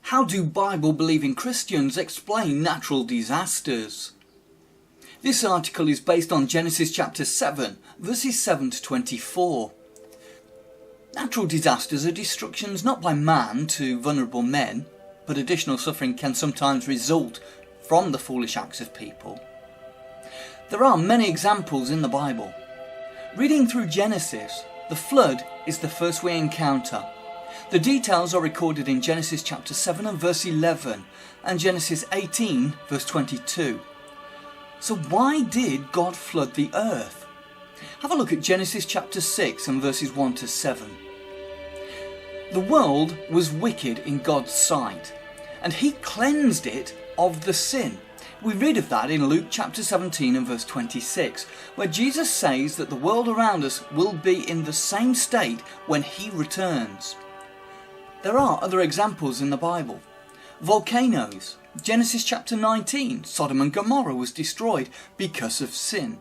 How do Bible-believing Christians explain natural disasters? This article is based on Genesis chapter 7, verses 7 to 24. Natural disasters are destructions not by man to vulnerable men, but additional suffering can sometimes result from the foolish acts of people. There are many examples in the Bible. Reading through Genesis, the flood is the first we encounter. The details are recorded in Genesis chapter 7 and verse 11 and Genesis 18 verse 22. So why did God flood the earth? Have a look at Genesis chapter 6 and verses 1 to 7. The world was wicked in God's sight, and he cleansed it of the sin. We read of that in Luke chapter 17 and verse 26, where Jesus says that the world around us will be in the same state when he returns. There are other examples in the Bible. Volcanoes. Genesis chapter 19, Sodom and Gomorrah was destroyed because of sin.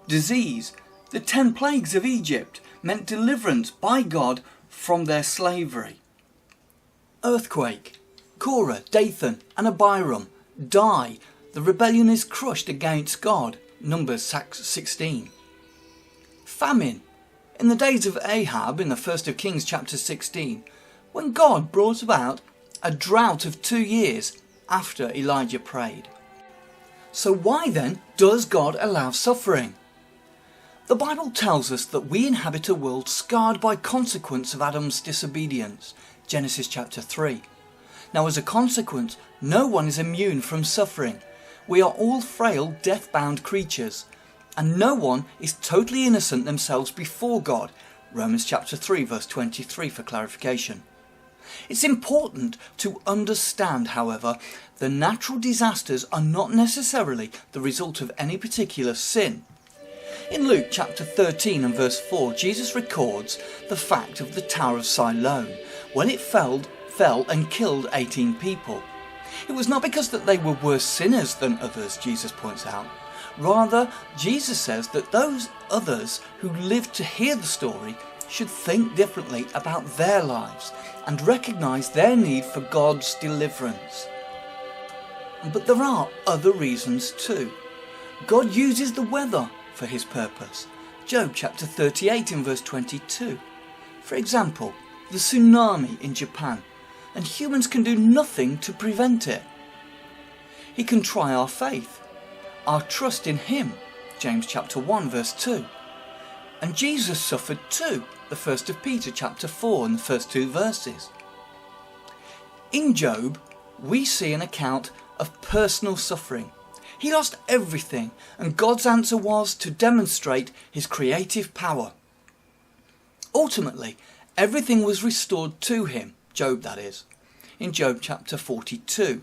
Disease. The 10 plagues of Egypt meant deliverance by God from their slavery. Earthquake. Korah, Dathan and Abiram die. The rebellion is crushed against God. Numbers 16. Famine. In the days of Ahab in the 1st of Kings chapter 16, when God brought about a drought of 2 years after Elijah prayed. So why then does God allow suffering? The Bible tells us that we inhabit a world scarred by consequence of Adam's disobedience. Genesis chapter 3. Now as a consequence, no one is immune from suffering. We are all frail, death-bound creatures, and no one is totally innocent themselves before God. Romans chapter 3 verse 23 for clarification. It's important to understand, however, the natural disasters are not necessarily the result of any particular sin. In Luke chapter 13 and verse 4, Jesus records the fact of the Tower of Siloam, when it fell and killed 18 people. It was not because that they were worse sinners than others, Jesus points out. Rather, Jesus says that those others who lived to hear the story should think differently about their lives and recognise their need for God's deliverance. But there are other reasons too. God uses the weather for his purpose. Job chapter 38 and verse 22. For example, the tsunami in Japan, and humans can do nothing to prevent it. He can try our faith, our trust in him. James chapter 1 verse 2. And Jesus suffered too. The 1st of Peter chapter 4 and the first 2 verses. In Job, we see an account of personal suffering. He lost everything, and God's answer was to demonstrate his creative power. Ultimately, everything was restored to him, Job that is, in Job chapter 42.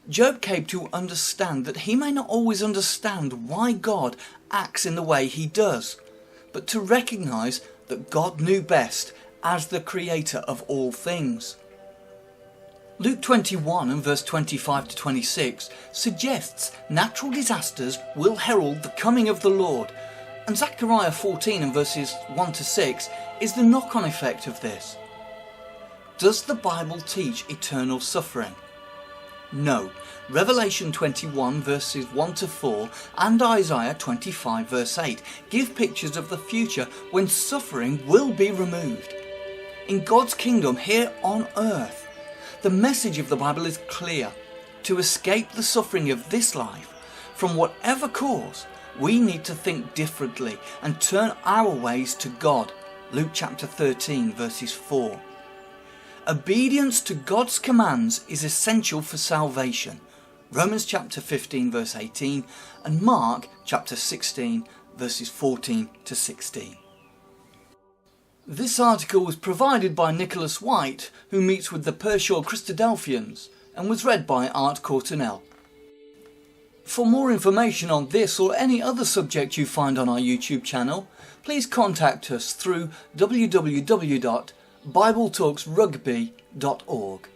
Job came to understand that he may not always understand why God acts in the way he does, but to recognise that God knew best as the creator of all things. Luke 21 and verse 25 to 26 suggests natural disasters will herald the coming of the Lord, and Zechariah 14 and verses 1 to 6 is the knock-on effect of this. Does the Bible teach eternal suffering? No. Revelation 21 verses 1 to 4 and Isaiah 25 verse 8 give pictures of the future when suffering will be removed. In God's kingdom here on earth, the message of the Bible is clear. To escape the suffering of this life, from whatever cause, we need to think differently and turn our ways to God. Luke chapter 13 verses 4. Obedience to God's commands is essential for salvation. Romans chapter 15 verse 18 and Mark chapter 16 verses 14 to 16. This article was provided by Nicholas White, who meets with the Pershore Christadelphians, and was read by Art Courtenell. For more information on this or any other subject you find on our YouTube channel, please contact us through www.bibletalksrugby.org.